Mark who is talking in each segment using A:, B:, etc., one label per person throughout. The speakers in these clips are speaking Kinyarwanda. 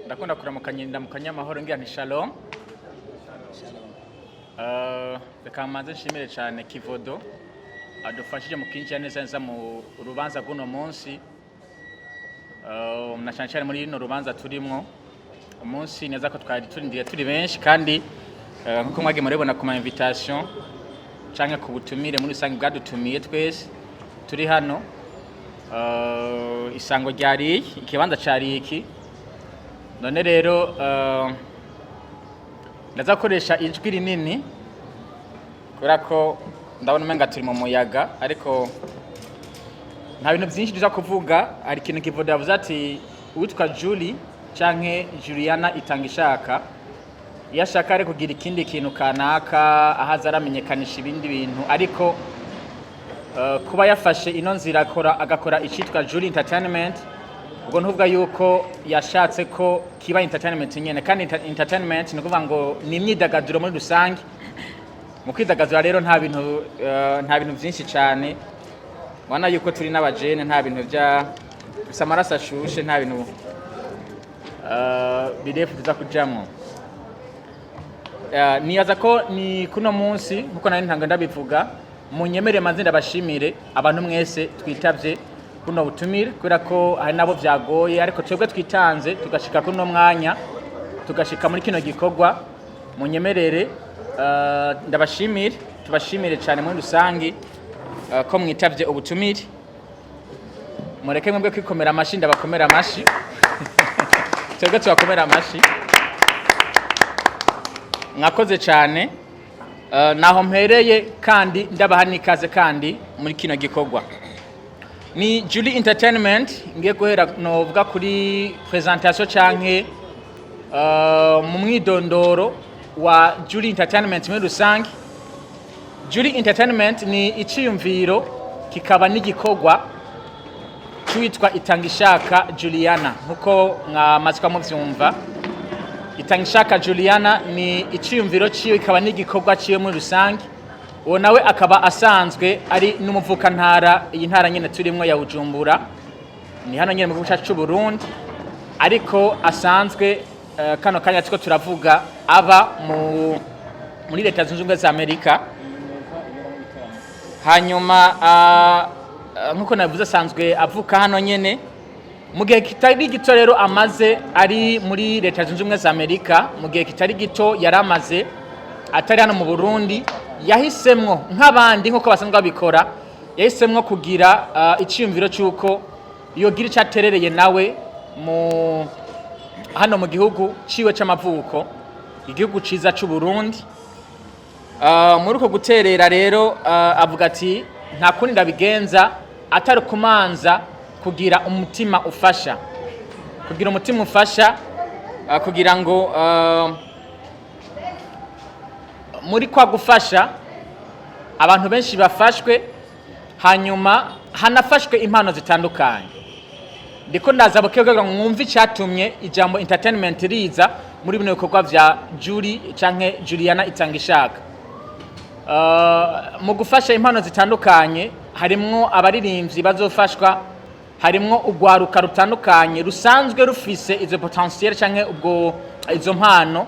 A: Ndakunda kuramukanya ndamukanya amahoro ngira nti shalom. Reka manze nshimire cyane Kivodo adufashije mu kwinjira neza mu rubanza guno munsi. Na cyane muri no rubanza turimo umunsi neza ko twari turindiye turi benshi kandi nkuko mwage murebona ku ma invitation canke ku butumire muri rusange bwadutumiye twese turi hano. Isango ryari ikibanza cari iki none rero ndazakoresha ijwi rinini kubera ko ndabona umenga turi mu muyaga ariko nta bintu byinshi duza kuvuga. Hari ikintu Kivodo yavuze ati uwitwa Julie canke Juliana Itangishaka yashaka ari kugira ikindi kintu kanaka ahaza aramenyekanisha ibindi bintu ariko kuba yafashe ino nzira agakora icitwa Julie Entertainment ubwo ntuvuga yuko yashatse ko kiba entertainment nyene kandi entertainment ni kuvuga ngo ni imyidagaduro muri rusange. Mu kwidagadura rero nta bintu byinshi cyane wana yuko turi n'abajene nta bintu bya bisamaraso ashushe nta bintu birefu tuza kujamo. Niyaza ko ni kuno munsi nkuko nari ntanga ndabivuga munyemere manzi ndabashimire abantu mwese twitavye kuno butumire kubera ko hari nabo byagoye ariko twebwe twitanze tugashika kuno mwanya tugashika muri kino gikorwa. Munyemerere ndabashimire tubashimire cyane muri rusangi ko mwitavye ubutumire. Mureke mwebwe kwikomera amashi ndabakomera amashi twebwe tubakomera amashi mwakoze cyane. Naho mpereye kandi ndabaha nikaze kandi muri kino gikorwa ni Julie Entertainment. Ngiye guhera novuga kuri presentation canke mu mwidondoro wa Julie Entertainment muri rusange. Julie Entertainment ni iciyumviro kikaba n'igikorwa cyitwa Itangishaka Juliana nkuko mwamazika muvyumva. Itangishaka Juliana ni iciyumviro ciyo ikaba n'igikorwa ciyo muri rusange. Uwo nawe akaba asanzwe ari n'umuvuka ntara iyi ntara nyene turimo ya Bujumbura ni hano nyene mu gihugu cyacu Burundi ariko asanzwe kano kanya tuko turavuga aba muri leta zunze ubumwe za Amerika. Hanyuma nkuko navuze asanzwe avuka hano nyene mu gihe kitari gito rero amaze ari muri leta zunze ubumwe za Amerika. Mu gihe kitari gito yaramaze atari hano mu Burundi yahisemwo nk'abandi nkuko basanzwe babikora yahisemwo kugira iciyumviro cyuko yogira cyaterereye nawe mu hano mu gihugu ciwe c'amavuko igihugu ciza c'u Burundi. Muri uko guterera rero avuga ati nta kundi ndabigenza atari kumanza kugira umutima ufasha kugira ngo muri kwa gufasha abantu benshi bafashwe hanyuma hanafashwe impano zitandukanye. Ndiko ndaza bakegwa mwumva icyatumye ijambo entertainment riza muri bino bikorwa vya Julie canke Juliana Itangishaka. Mu gufasha impano zitandukanye harimwo abaririmbyi bazofashwa, harimwo ugwaruka rutandukanye rusanzwe rufise izo potentiel canke ubwo izo mpano.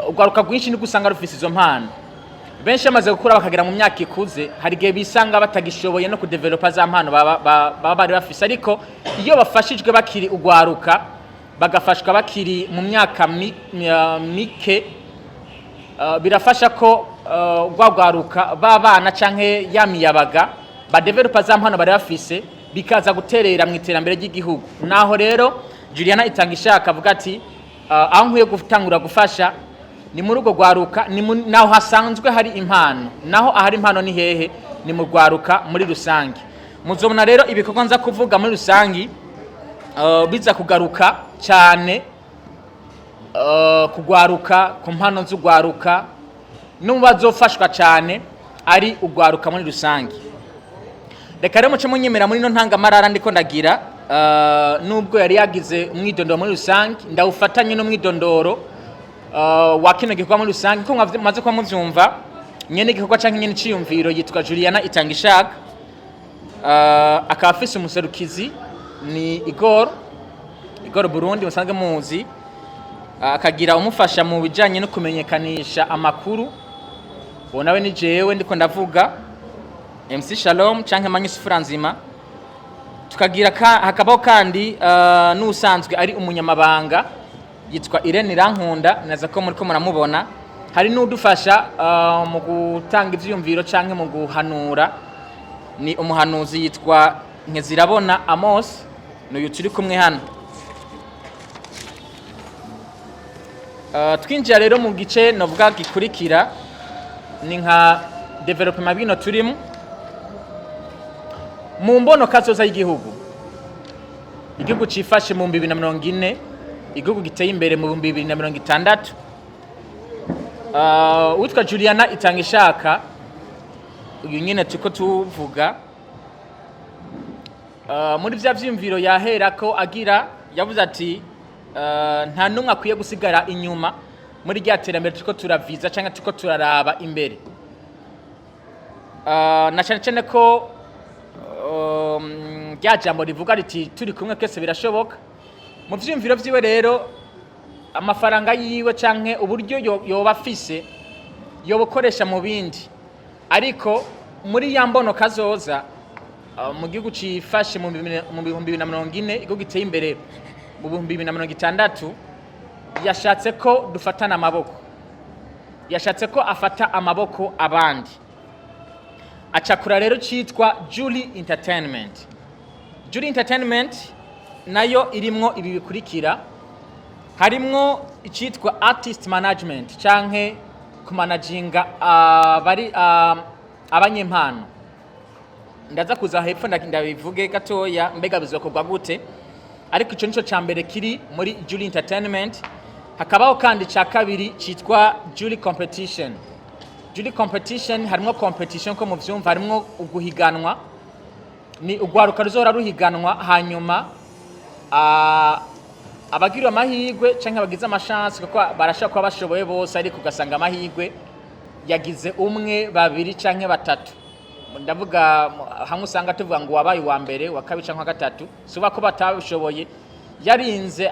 A: Ugwaruka rwinshi ni gusanga rufise izo mpano benshi amaze gukura bakagera mu myaka ikuze hari gihe bisanga batagishoboye no kudevelopa za mpano baba bari bafise ariko iyo bafashijwe bakiri ugwaruka bagafashwa bakiri mu myaka mike birafasha ko ugwaruka babana canke yamiyabaga badevelopa za mpano bari bafise bikaza guterera mu iterambere ry'igihugu. Naho rero Juliana Itangishaka avuga ati aho nkwiye gutangura gufasha ni muri ugo gwaruka naho hasanzwe hari impano. Naho ahari impano ni hehe? Ni mu gwaruka muri rusange. Muzobona rero ibikorwa nza kuvuga muri rusange biza kugaruka cyane kugwaruka ku mpano z'ugwaruka n'ubazofashwa cyane ari ugwaruka muri rusange. Reka rero muce munyemera muri no ntangamarara ndiko ndagira nubwo yari yagize umwidondoro muri rusange ndawufatanye no mwidondoro wa kino gikorwa muri rusange ko maze kwa muvyumva nyene igikorwa canke nyene ciyumviro yitwa Juliana Itangishaka. Akaba afise umuserukizi ni Igor Igor Burundi musanzwe muzi, akagira umufasha mu bijanye no kumenyekanisha amakuru. Uwo nawe ni jewe ndiko ndavuga MC Shalom canke Manyisufura Nzima. Tukagira hakabaho kandi n'usanzwe ari umunyamabanga yitwa Irene Rankunda, naza ko muri ko muramubona. Hari n'udufasha mu gutanga ivyumviro canke mu guhanura, ni umuhanuzi yitwa Nkezirabona Amos, n'uyu turi kumwe hano. Twinjira rero mu gice novuga gikurikira, ni nka development bino turimo mu mbono kazoza y'igihugu. Igihugu cifashe mu 2040, igihugu giteye imbere mu 2060. Witwa Juliana Itangishaka, uyu nyene tuko tuvuga muri vya vyimviro yahera ko agira, yavuze ati nta numwe akwiye gusigara inyuma muri rya terambere tuko turaviza canke tuko turaraba imbere. Na cyane ko rya jambo rivuga riti turi kumwe kese birashoboka. Mu vyimviro vyiwe rero amafaranga yiwe canke uburyo yoba afise yobukoresha mu bindi, ariko muri ya mbono kazoza mu gihugu cifashe mu 2040, igihugu giteye imbere mu 2060, yashatse ko dufatana amaboko, yashatse ko afata amaboko abandi. Acakura rero citwa Julie Entertainment. Julie Entertainment nayo irimwo ibi bikurikira, harimwo icitwa artist management canke kumanaginga bari abanyempano. Ndaza kuza hepfo ndabivuge gatoya mbega bizokorwa gute, ariko ico nico cambere kiri muri Julie Entertainment. Hakabaho kandi ca kabiri citwa Julie Competition. Julie Competition harimwo competition ko mu vyumva, harimwo uguhiganwa, ni ugwaruka ruzohora ruhiganwa, hanyuma abagira amahirwe canke abagize amashance kuko barashaka kuba bashoboye bose, ariko ugasanga amahirwe yagize umwe, babiri canke batatu. Ndavuga hamwe usanga tuvuga ngo wabaye wa mbere, wa kabiri canke wa gatatu, suba ko batabishoboye yarinze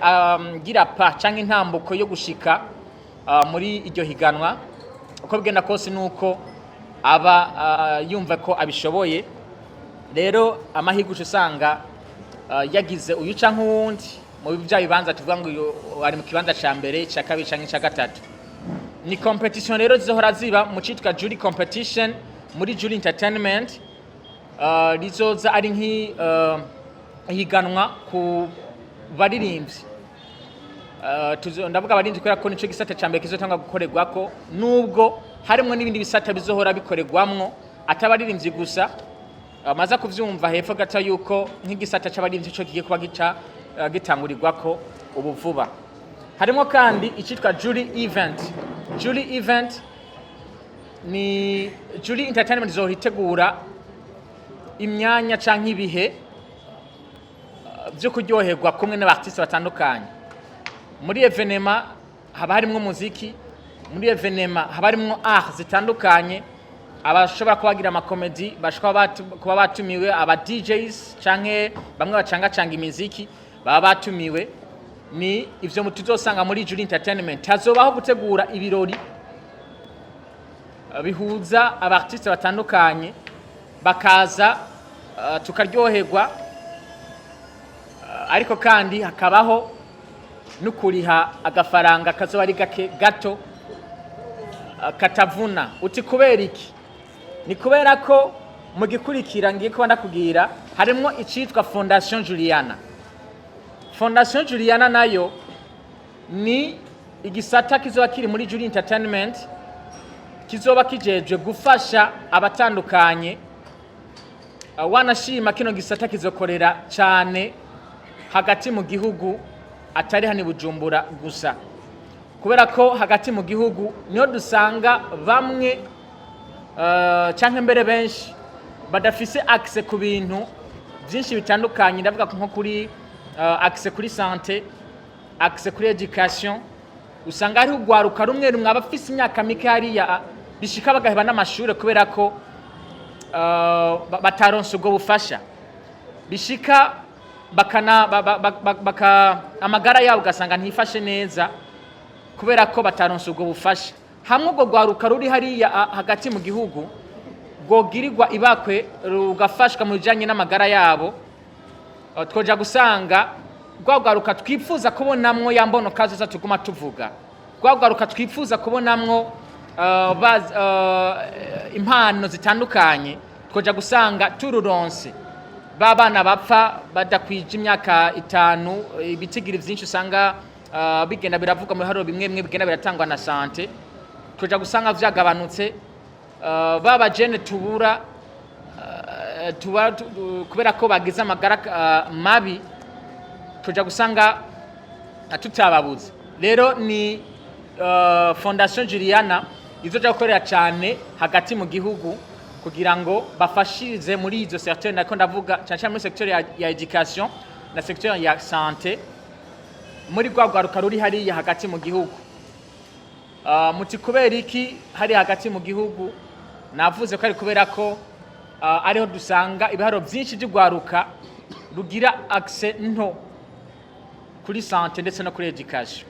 A: gira pa canke intambuko yo gushika muri iryo higanwa. Uko bigenda kose nuko aba yumva ko abishoboye. Rero amahirwe usanga yagize uyu canke uwundi mu bya bibanza tuvuga ngo ari mu kibanza ca mbere, ca kabiri canke ca gatatu. Ni competition rero zizohora ziba mu citwa Julie Competition muri Julie Entertainment. Rizoza ari higanwa ku baririmbyi. Ndavuga abarinzi kubera ko nico gisata ca mbere kizotanga gukorerwako, nubwo harimwo n'ibindi bisata bizohora bikorerwamwo atabaririmbyi gusa. Maza kuvyumva hepfo gato yuko nk'igisata c'abarinzi cyo kigiye kuba gitangurirwako ubu vuba. Harimwo kandi icitwa Julie Event. Julie Event ni Julie Entertainment izohora itegura imyanya canke ibihe byo kuryoherwa kumwe n'abartiste batandukanye. Muri evenema haba harimwo muziki, muri evenema haba harimwo art zitandukanye, abashobora kubagira amakomedi, bashobora kuba batumiwe, aba DJs canke bamwe bacanga imiziki baba batumiwe. Ni ivyo mutuzosanga muri Julie Entertainment. Hazobaho gutegura ibirori bihuza abartiste batandukanye, bakaza tukaryoherwa, ariko kandi hakabaho nukuriha agafaranga kazoba ari gake gato katavuna. Uti kubera iki? Ni kubera ko mu gikurikira ngiye ko ndakubwira harimwo icitwa Fondation Juliana. Fondation Juliana nayo ni igisata kizoba kiri muri Julie Entertainment, kizoba kijejwe gufasha abatandukanye. Wanashima kino gisata kizokorera cyane hagati mu gihugu, atari hani Bujumbura gusa, kubera ko hagati mu gihugu niho dusanga bamwe canke mbere benshi badafise access ku bintu byinshi bitandukanye. Ndavuga nko kuri access kuri santé, access kuri education. Usanga ari ugwaruka rumwe rumwe abafise imyaka mike hariya bishika bagaheba n'amashure kubera ko bataronse ubwo bufasha. Bishika amagara yabo ugasanga ntifashe neza kubera ko bataronse ubwo bufasha. Hamwe ubwo rwaruka ruri hariya hagati mu gihugu rwogirirwa ibakwe rugafashwa mu bijyanye n'amagara yabo, twoja gusanga rwaruka twifuza kubonamwo ya mbono kazoza tuguma tuvuga, rwaruka twifuza kubonamwo impano zitandukanye, twoja gusanga tururonse babana bapfa badakwije imyaka 5, ibitigiri byinshi usanga bigenda biravuga mu haroro bimwe bigenda biratangwa na sante, twoja gusanga vyagabanutse. Baba jene tubura kubera ko bagize amagara mabi, twoja gusanga tutababuze. Rero ni Fondation Juliana izoja gukorera cyane hagati mu gihugu kugira ngo bafashirize muri izo secteur, nako ndavuga cyane muri secteur ya education na secteur ya santé, muri rwaruka ruri hariya hagati mu gihugu. Muti kubera iki hari hagati mu gihugu? Navuze ko ari kubera ko ariho dusanga ibiharo byinshi by'urwaruka rugira accès nto kuri santé ndetse no kuri education.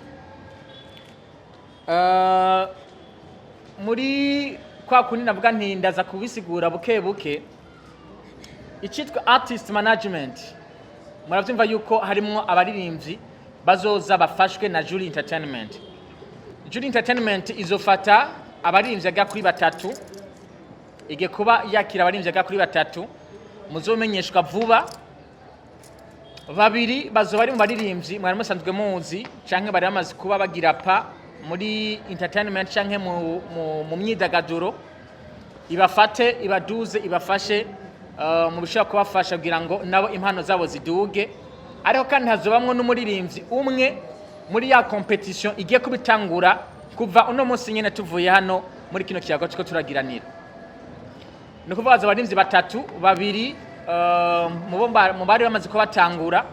A: Muri kwa kundi navuga nti ndaza kubisigura buke buke, icyitwa artist management muravyumva yuko harimo abaririmbyi bazoza bafashwe na Julie Entertainment. Julie Entertainment izofata abaririmbyi aga kuri 3, ige kuba yakira abaririmbyi aga kuri 3, muzomenyeshwa vuba. 2 bazoba ari mu baririmbyi mwari musanzwe muzi canke bari bamaze kuba bagira pa muri entertainment canke mu myidagaduro, ibafate ibaduze ibafashe mu bishaka kubafasha kugira ngo nabo impano zabo ziduge. Ariko kandi hazobamwe n'umuririmbyi umwe muri ya competition igiye kubitangura kuva uno munsi nyene tuvuye hano muri kino kiyago cyo turagiranira. No kuvuga abaririmbyi 3, 2 mu bari bamaze kubatangura,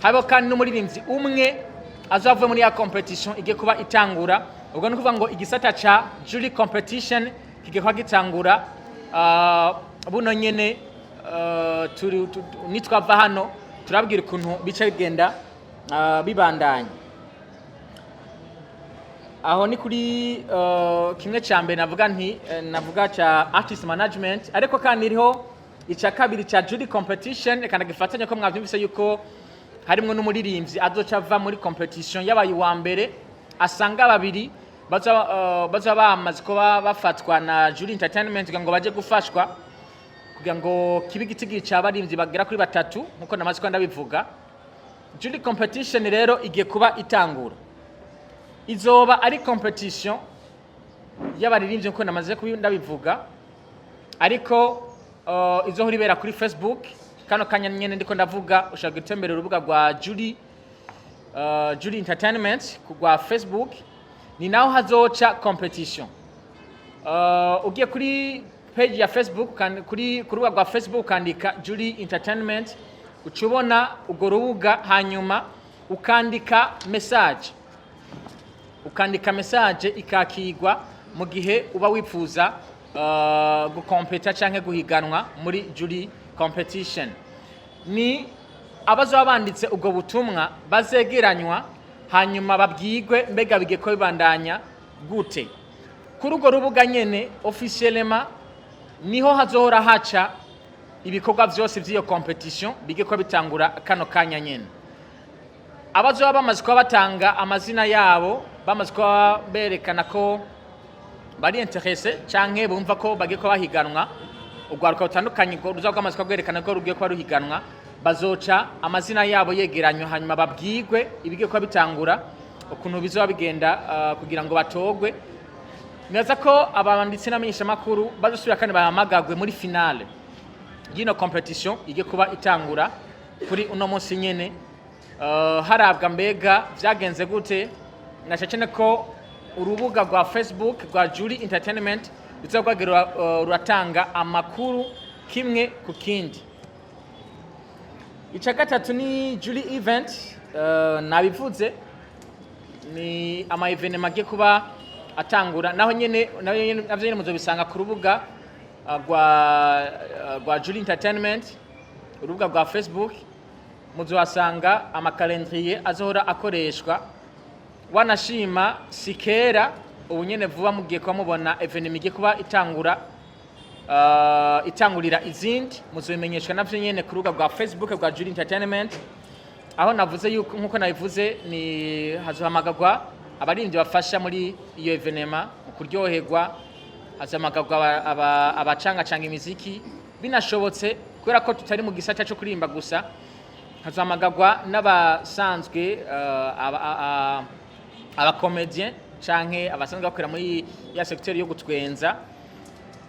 A: habo kandi n'umuririmbyi umwe azavuye muri ya competition igiye kuba itangura. Ubwo no kuvuga ngo igisata ca Jury competition kigiye kwa gitangura buno nyene. Nitwava hano turabwira ukuntu bica bigenda bibandanya. Aho ni kuri kimwe ca mbere navuga ca artist management, ariko kandi iriho ica kabiri ca Jury competition kandi gifatanya ko mwavyumvise yuko harimo n'umuririmbyi azoca ava muri competition yabaye wa mbere, asanga 2 baza bamaze kuba bafatwa na Julie Entertainment kugira ngo baje gufashwa kugira ngo kibigitigi cy'abaririmbyi bagera kuri 3 nkuko namaze kwanda bivuga. Julie competition rero igiye kuba itangura, izoba ari competition y'abaririmbyi nkuko namaze ndabivuga, ariko izohora ibera kuri Facebook. Kano kanya nyene ndiko ndavuga ushaka gutembera urubuga rwa Julie Entertainment kugwa Facebook, ni naho hazoca competition. Ugiye kuri page ya Facebook kandi kuri rubuga rwa Facebook kandika Julie Entertainment, ucubona ugo rubuga, hanyuma ukandika message ikakigwa mu gihe uba wifuza gukompeta canke guhiganwa muri Julie competition. Ni abazo banditse ubwo butumwa bazegeranywa, hanyuma babwigwe mbega bige ko bibandanya gute. Kuri urwo rubuga nyene officiellement niho hazohora haca ibikorwa byose by'iyo competition bige ko bitangura kano kanya nyene. Abazo bamaze kuba batanga amazina yabo, bamaze kuba berekana ko bari intéressé canke bumva ko bage ko bahiganwa, urwaruka rutandukanye ruza kwamaze kwerekana ko rugiye kwa ruhiganwa, bazoca amazina yabo yegeranywa, hanyuma babwigwe ibige ko bitangura ukuntu bizoba bigenda kugira ngo batogwe. Neza ko abanditsi n'amenyesha makuru bazosubira kandi bahamagagwe muri finale y'ino competition igiye kuba itangura kuri uno munsi nyene. Harabwa mbega vyagenze gute, nashacene ko urubuga rwa Facebook rwa Julie Entertainment ruzagwagira ruratanga amakuru kimwe ku kindi. Ica gatatu ni Julie event, nabivuze ni ama evenement agiye kuba atangura, naho nyene navyo nyene muzo bisanga ku rubuga rwa Julie Entertainment, urubuga rwa Facebook. muzohasanga amakalendriye azohora akoreshwa. Wanashima sikera ubu nyene vuba mugiye kuba mubona evenement igiye kuba itangurira izindi, muzobimenyeshwa navyo nyene ku rubuga rwa Facebook rwa Julie Entertainment, aho navuze yuko nkuko nabivuze ni hazohamagagwa abaririmbyi bafasha muri iyo evenement mu kuryoherwa, hazohamagagwa abacanga imiziki binashobotse, kubera ko tutari mu gisata cyo kurimba gusa, hazohamagagwa n'abasanzwe abakomedien canke abasanzwe bakorera muri ya secteur yo gutwenza,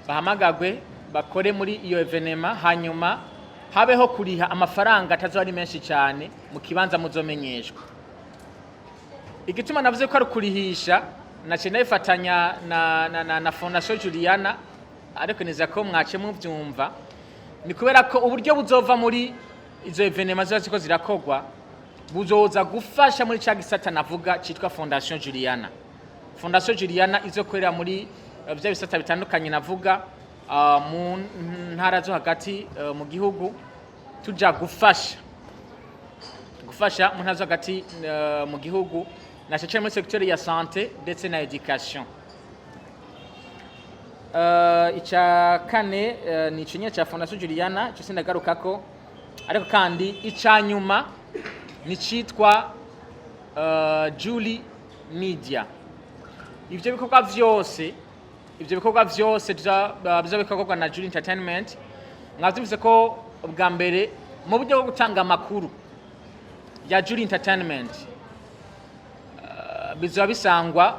A: bahamagagwe bakore muri iyo evenement, hanyuma habeho kuriha amafaranga atazoba ari menshi cyane mu kibanza muzomenyeshwa. Igituma navuze ko ari kurihisha nace nayifatanya na Fondation Juliana, ariko niza ko mwace muvyumva, ni kubera ko uburyo buzova muri izo evenement ziko zirakogwa buzoza gufasha muri cya gisata navuga citwa Fondation Juliana. Fondation Juliana izokorera muri bya bisata bitandukanye navuga mu ntara zo hagati mu gihugu, tuja gufasha mu ntara zo hagati mu gihugu, na cece muri secteur ya santé ndetse na education. Ica kane ni icinye ca Fondation Juliana, cyo sindagarukako, ariko kandi icanyuma ni citwa Julie Media. Ivyo bikorwa vyose bikorwa na Julie Entertainment. Mwavyumvise ko ubwa mbere mu buryo bwo gutanga amakuru ya Julie Entertainment bizoba bisangwa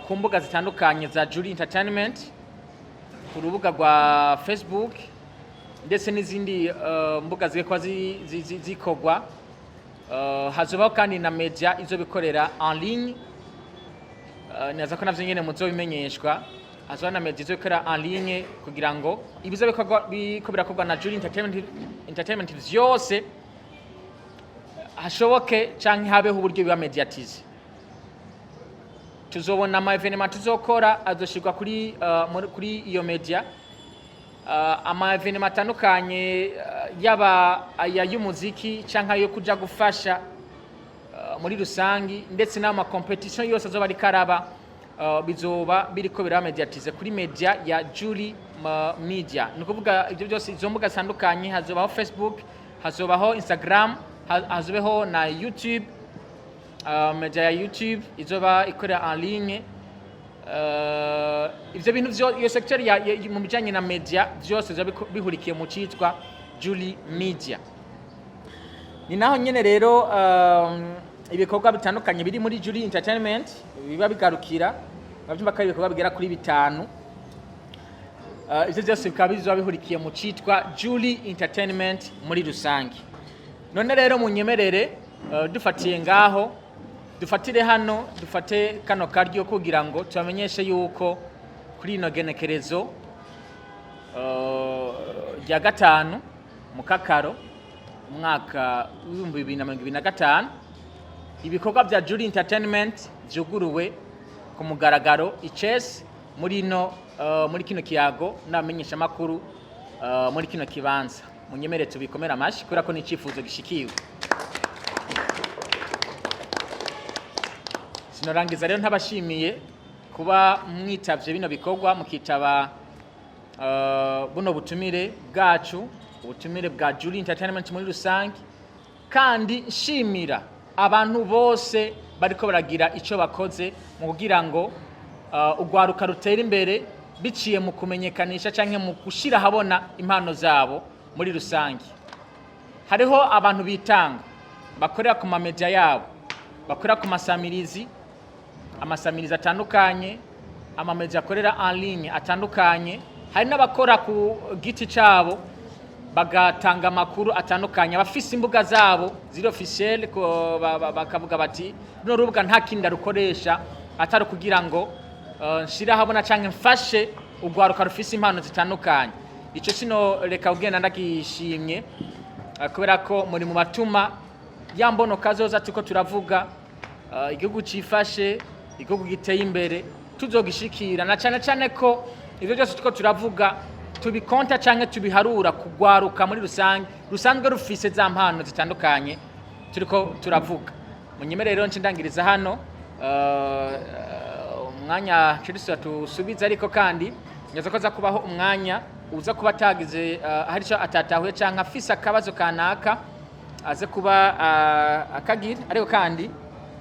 A: ku mbuga zitandukanye za Julie Entertainment, ku rubuga rwa Facebook ndetse n'izindi mbuga zikwa zikogwa. Hazobaho kandi na media izo bikorera en ligne, naza ko navyo nyene muzobimenyeshwa. Hazoba na media izo bikorera en ligne kugira ngo ibizo birakorwa na Julie Entertainment vyose hashoboke canke habeho uburyo biba mediatize. Tuzobona ama evenement tuzokora azoshirwa kuri iyo media, ama evenement atandukanye yaba y'umuziki canke yo kuja gufasha muri rusangi, ndetse n'ama competition yose azoba ari karaba bizoba biriko biramediatize kuri media ya Julie Media. Nukuvuga ibyo byose izo mbuga zitandukanye, hazobaho Facebook, hazobaho Instagram, hazobaho na YouTube. Media ya YouTube izoba ikorera en ligne. Ivyo bintu iyo secteur mu bijanye na media byose bihurikiye mu citwa Julie Media. Ni naho nyene rero ibikorwa bitandukanye biri muri Julie Entertainment biba bigarukira, bavyumva ko ibikorwa bigera kuri 5. Ivyo byose bikaba bizoba bihurikiye mu citwa Julie Entertainment muri rusangi. None rero munyemerere dufatiye ngaho, dufatire hano, dufate kano karyo kugira ngo tubamenyeshe yuko kuri ino genekerezo rya 5 mu Kakaro umwaka wa 2025 ibikorwa bya Julie Entertainment vyuguruwe ku mugaragaro Icese muri kino kiyago n'amenyesha makuru muri kino kibanza. Munyemere tubikomera amashi kubera ko ni icifuzo gishikiwe. Sinorangiza rero ntabashimiye kuba mwitavye bino bikorwa, mukitaba buno butumire bwacu, ubutumire bwa Julie Entertainment muri rusangi, kandi nshimira abantu bose bariko baragira ico bakoze mu kugira ngo ugwaruka rutera imbere biciye mu kumenyekanisha canke mu gushira habona impano zabo muri rusangi. Hariho abantu bitanga bakorera ku mamedia yabo, bakorera ku amasamirizi atandukanye, amamedia akorera en ligne atandukanye. Hari n'abakora ku giti cabo bagatanga makuru atandukanye, abafise imbuga zabo ziri officiel bakavuga bati no rubuga nta kinda rukoresha atari kugira ngo nshira habona canke mfashe ugwaruka rufise impano zitandukanye. Ico sino reka ugenda ndagishimye kubera ko muri mu batuma yambono kazoza tuko turavuga igihugu cifashe, igihugu giteye imbere tuzogishikira, na cyane ko ivyo byose tuko turavuga tubikonta canke tubiharura kugwaruka muri rusanzwe rufise za mpano zitandukanye turiko turavuga. Munyemere rero ncindangiriza hano umwanya Chelsea tusubiza, ariko kandi nyaza ko za kubaho umwanya uza kuba tagize hari cyo atatahuye canke afise akabazo kanaka aze kuba akagira, ariko kandi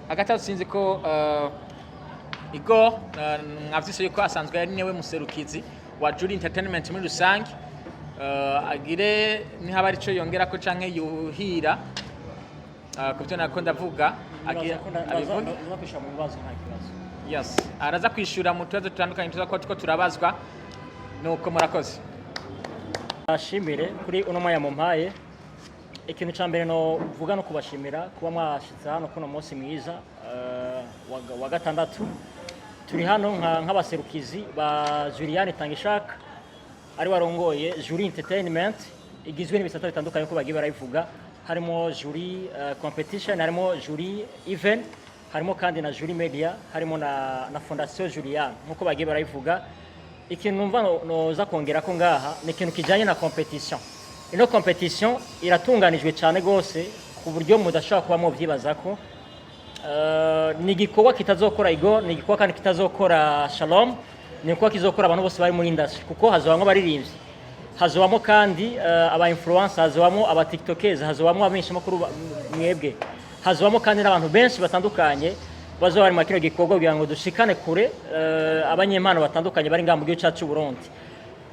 A: agatasinzi ko Igo mwavyise yuko asanzwe ari newe muserukizi wa Jury Entertainment muri rusange, agire nihaba ari cyo yongera ko canke yuhira kubyo nako ndavuga agira abivuga
B: kwishura mu bibazo nta kibazo.
A: Yes, araza kwishura mu tubazo tutandukanye tuko turabazwa, nuko murakoze.
B: Ashimire kuri uno mwanya mumpaye. Ikintu ca mbere no vuga no kubashimira kuba mwashitse hano kuno munsi mwiza wa gatandatu. Turi hano nk'abaserukizi ba Julian Itangishaka ari warongoye Jury Entertainment igizwe n'ibisata bitandukanye ko bagiye barabivuga, harimo jury competition, harimo jury event, harimo kandi na jury media, harimo na Fondation Julian nkuko bagiye barabivuga. Ikintu numva noza kongera ko ngaha ni ikintu kijanye na competition. Ino competition iratunganijwe cyane gose ku buryo mudashaka kuba mu vyibaza ko ni igikorwa kitazokora Igo, ni igikorwa kandi kitazokora Shalom, ni igikorwa kizokora abantu bose bari muri industry, kuko hazobamwe baririmbyi, hazobamo kandi aba influencers, hazobamo aba tiktokers, hazobamo abenshi makuru mwebwe, hazobamo kandi n'abantu benshi batandukanye bazo bari mu kino gikorwa kugira ngo dushikane kure abanyempano batandukanye bari ngaha mu gihugu cyacu Burundi.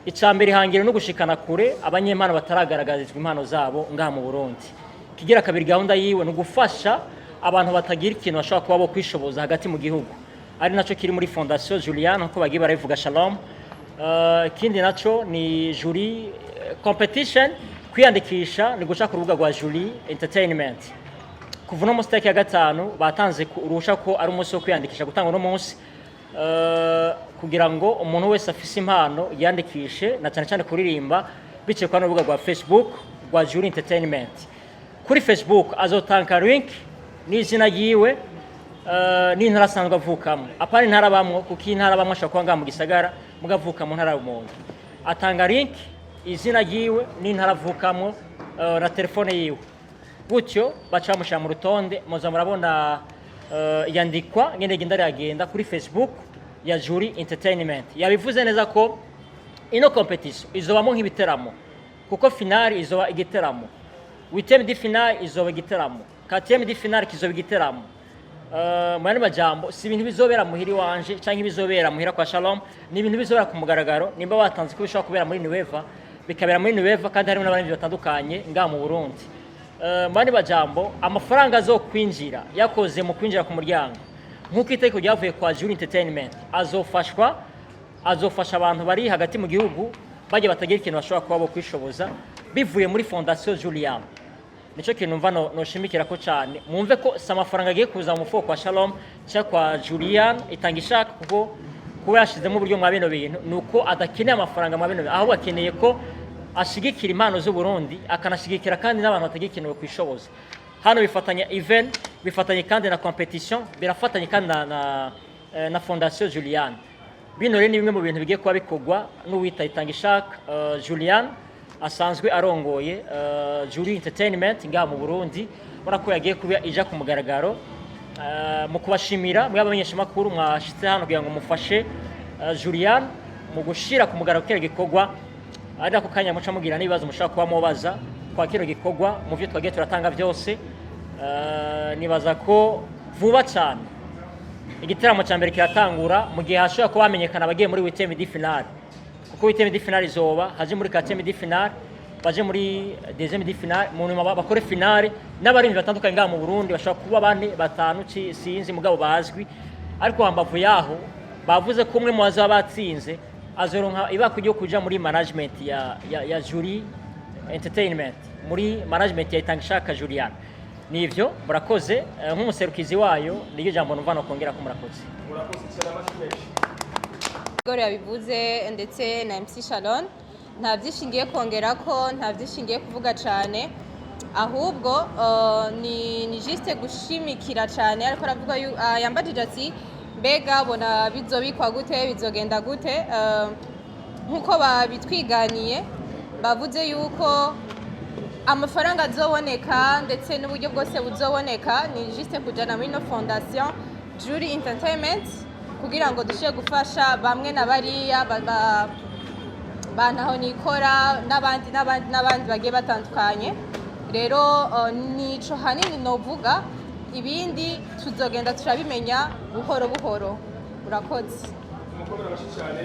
B: Icambere hangire no gushikana kure abanyempano bataragaragarizwa impano zabo ngaha mu Burundi. Kigira kabiri gahunda yiwe no gufasha abantu batagira ikintu bashobora kuba bo kwishoboza hagati mu gihugu, ari naco kiri muri Fondation Julian nko bagiye barabivuga Shalom. Kindi naco ni jury competition, kwiyandikisha ni guca ku rubuga rwa Jury Entertainment. Kuva no mustake ya gatanu batanze urusha ko ari umunsi wo kwiyandikisha gutanga no munsi kugira ngo umuntu wese afise impano yandikishe na cyane cyane kuririmba bice kwa n'urubuga rwa Facebook rwa Jury Entertainment. Kuri Facebook azotanga link n'izina yiwe n'intara asanzwe avukamo, apana intara bamwo kuko intara bamwe ashaka kwanga mu gisagara mugavuka mu ntara y'umuntu. Atanga link, izina yiwe n'intara avukamo na telefone yiwe, gutyo baca bamushyira mu rutonde. Muza murabona yandikwa ngene genda yagenda kuri Facebook ya Jury Entertainment. Yabivuze neza ko ino competition izobamo nk'ibiteramo, kuko finale izoba igiteramo, 8e de finale izoba igiteramo, 4e de finale kizoba igiteramo. Mwana majambo si ibintu bizobera muhiri wanje canke bizobera muhira kwa Shalom, ni ibintu bizobera ku mugaragaro. Nimba batanze ko bishobora kubera muri Nueva, bikabera muri Nueva kandi harimo n'abantu batandukanye ngaha mu Burundi. Mwana majambo amafaranga azokwinjira yakoze mu kwinjira ku muryango nkuko iteko ryavuye kwa Jury Entertainment azofasha abantu bari hagati mu gihugu baje batagira ikintu bashobora kuba bo kwishoboza bivuye muri Fondation Julian. Nico kintu mva no shimikira ko cyane, mwumve ko amafaranga agiye kuza mu mufuko kwa Shalom cya kwa Julian Itangishaka, kuko kuba yashizemo uburyo mwa bino bintu nuko adakeneye amafaranga mwa bino, aho bakeneye ko ashigikira impano z'u Burundi, akanashigikira kandi n'abantu batagira ikintu kwishoboza. Hano bifatanya event, bifatanye kandi na competition, birafatanye kandi na Fondation Julian. Bino rero ni bimwe mu bintu bigiye kuba bikogwa n'uwita Itangishaka Julian asanzwe arongoye Jury Entertainment ngaha mu Burundi. Barako yagiye kuba ija ku mugaragaro mu kubashimira mu yabamenyesha makuru mwashitse hano kugira ngo mufashe Julian mu gushira ku mugaragaro kire gikogwa. Ari ako kanya muca mugira n'ibibazo mushaka kuba mubaza kwa kino gikogwa mu byo twagiye turatanga byose. Nibaza ko vuba cyane igiteramo cya mbere kiratangura mu gihe hashobora kuba hamenyekana abagiye muri 8e de finale, kuko 8e de finale izoba haje muri 4e de finale, baje muri 2e de finale, mu nyuma bakore finale n'abarimvi batandukanye ngaha mu Burundi bashobora kuba bane batanu sinzi mugabo bazwi. Ariko hambavu yaho bavuze ko umwe mu bazaba batsinze azoronka ibako ryo kuja muri management ya Jury Entertainment, muri management ya Itangishaka Julian. Nivyo murakoze nk'umuserukizi wayo, niyo jambo numva no kongera ko murakoze.
C: Murakoze cyane amashimeshi.
D: Gore yabivuze ndetse na MC Shalom, nta byishingiye kongera ko, nta byishingiye kuvuga cyane, ahubwo ni juste gushimikira cyane. Ariko aravuga yambajije ati mbega bona bizobikwa gute, bizogenda gute. nk'uko babitwiganiye bavuze yuko amafaranga azoboneka ndetse n'uburyo bwose buzoboneka ni juste kujana muri no fondation Jury Entertainment kugira ngo dushobore gufasha bamwe na bariya bantaho nikora n'abandi bagiye batandukanye. Rero nico hanini novuga, ibindi tuzogenda turabimenya buhoro buhoro. Urakoze.
C: umukobwa arabashyi cyane